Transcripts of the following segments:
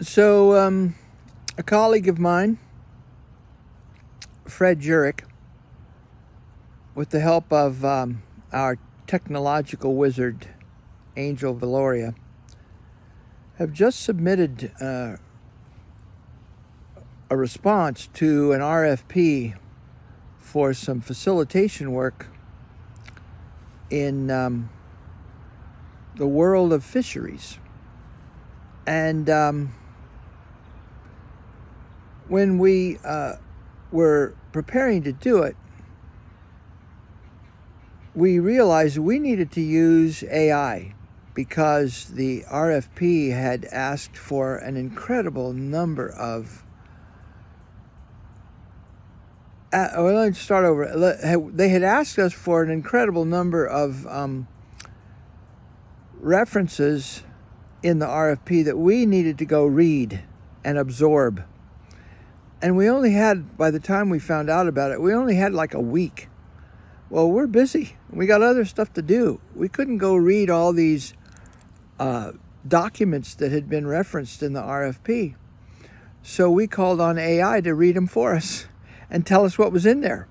So, a colleague of mine, Fred Jurek, with the help of our technological wizard, Angel Valoria, have just submitted a response to an RFP for some facilitation work in the world of fisheries. And when we were preparing to do it, we realized we needed to use AI because the RFP had asked for an incredible number of let me start over. They had asked us for an incredible number of references in the RFP that we needed to go read and absorb. And we only had, by the time we found out about it, we only had like a week. Well, we're busy. We got other stuff to do. We couldn't go read all these documents that had been referenced in the RFP. So we called on AI to read them for us and tell us what was in there.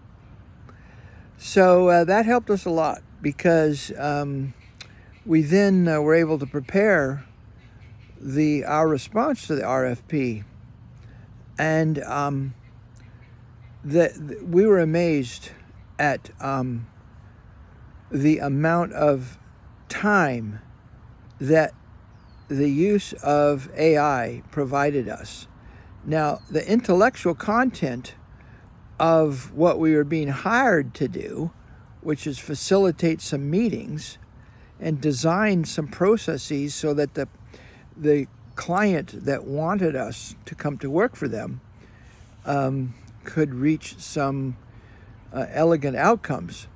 So that helped us a lot because we then were able to prepare our response to the RFP. And we were amazed at the amount of time that the use of AI provided us. Now, the intellectual content of what we were being hired to do, which is facilitate some meetings and design some processes so that the client that wanted us to come to work for them could reach some elegant outcomes.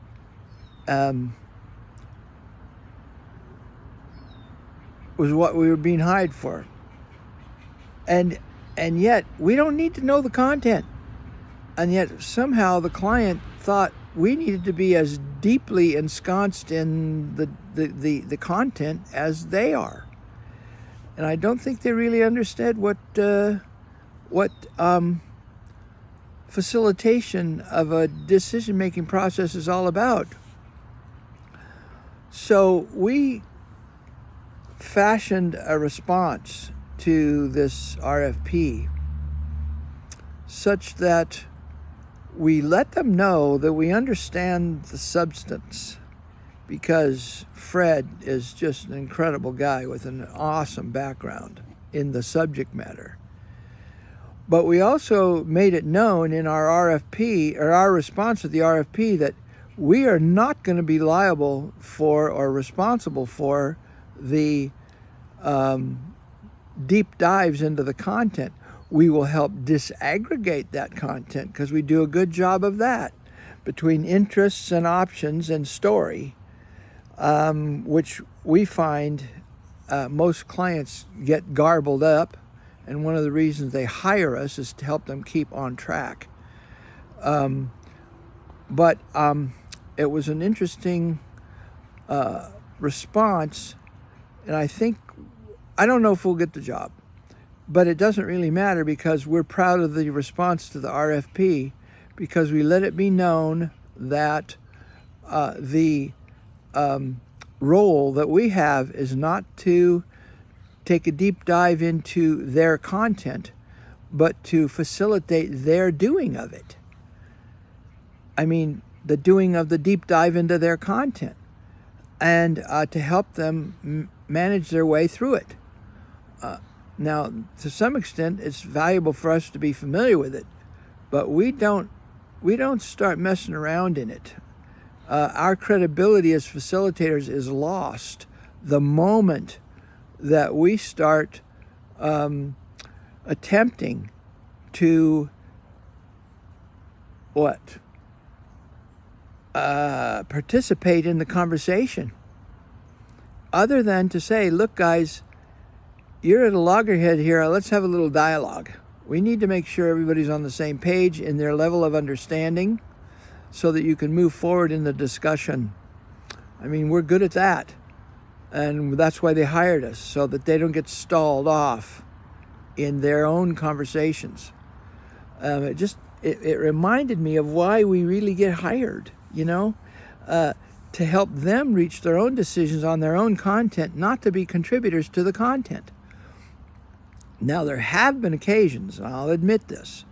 Was what we were being hired for. And yet we don't need to know the content. And yet somehow the client thought we needed to be as deeply ensconced in the content as they are. And I don't think they really understood what facilitation of a decision-making process is all about. So we fashioned a response to this RFP such that we let them know that we understand the substance, because Fred is just an incredible guy with an awesome background in the subject matter. But we also made it known in our RFP, or our response to the RFP, that we are not going to be liable for or responsible for the deep dives into the content. We will help disaggregate that content because we do a good job of that between interests and options and story, which we find most clients get garbled up, and one of the reasons they hire us is to help them keep on track. But it was an interesting response, and I don't know if we'll get the job. But it doesn't really matter because we're proud of the response to the RFP, because we let it be known that the role that we have is not to take a deep dive into their content, but to facilitate their doing of it. I mean, the doing of the deep dive into their content, and to help them manage their way through it. Now, to some extent, it's valuable for us to be familiar with it, but we don't start messing around in it. Our credibility as facilitators is lost the moment that we start attempting to participate in the conversation, other than to say, look, guys, you're at a loggerhead here. Let's have a little dialogue. We need to make sure everybody's on the same page in their level of understanding so that you can move forward in the discussion. I mean, we're good at that. And that's why they hired us, so that they don't get stalled off in their own conversations. It reminded me of why we really get hired, to help them reach their own decisions on their own content, not to be contributors to the content. Now, there have been occasions, and I'll admit this,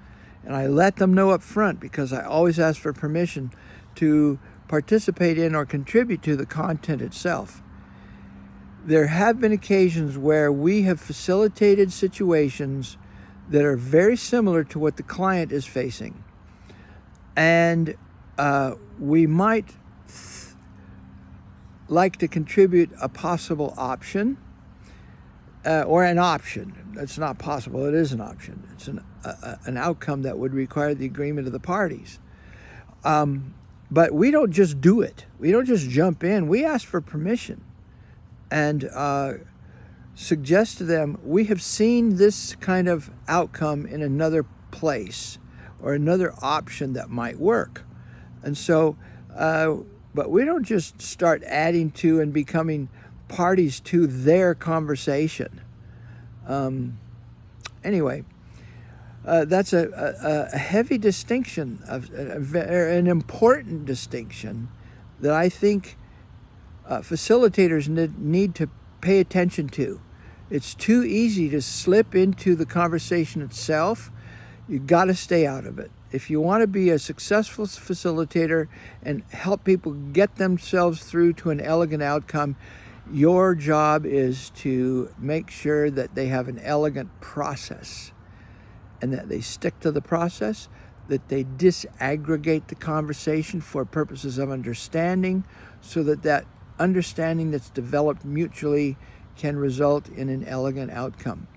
and I let them know up front because I always ask for permission to participate in or contribute to the content itself. There have been occasions where we have facilitated situations that are very similar to what the client is facing. And we might like to contribute a possible option or an option. It's not possible, it is an option. It's an outcome that would require the agreement of the parties. But we don't just do it. We don't just jump in. We ask for permission and suggest to them, we have seen this kind of outcome in another place or another option that might work. And so, but we don't just start adding to and becoming parties to their conversation. Anyway, that's a heavy distinction, an important distinction that I think facilitators need to pay attention to. It's too easy to slip into the conversation itself. You got to stay out of it. If you want to be a successful facilitator and help people get themselves through to an elegant outcome, your job is to make sure that they have an elegant process and that they stick to the process, that they disaggregate the conversation for purposes of understanding so that understanding that's developed mutually can result in an elegant outcome.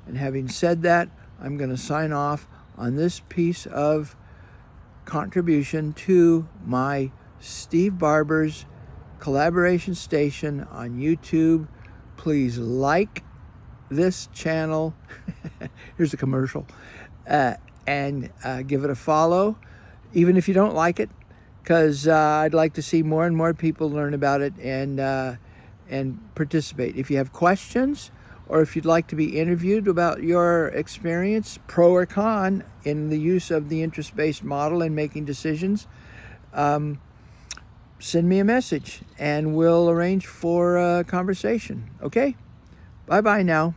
And having said that, I'm going to sign off on this piece of contribution to my Steve Barber's collaboration station on YouTube. Please like this channel. Here's a commercial. And give it a follow, even if you don't like it, because I'd like to see more and more people learn about it and participate. If you have questions, or if you'd like to be interviewed about your experience, pro or con, in the use of the interest-based model in making decisions, send me a message and we'll arrange for a conversation. Okay? Bye-bye now.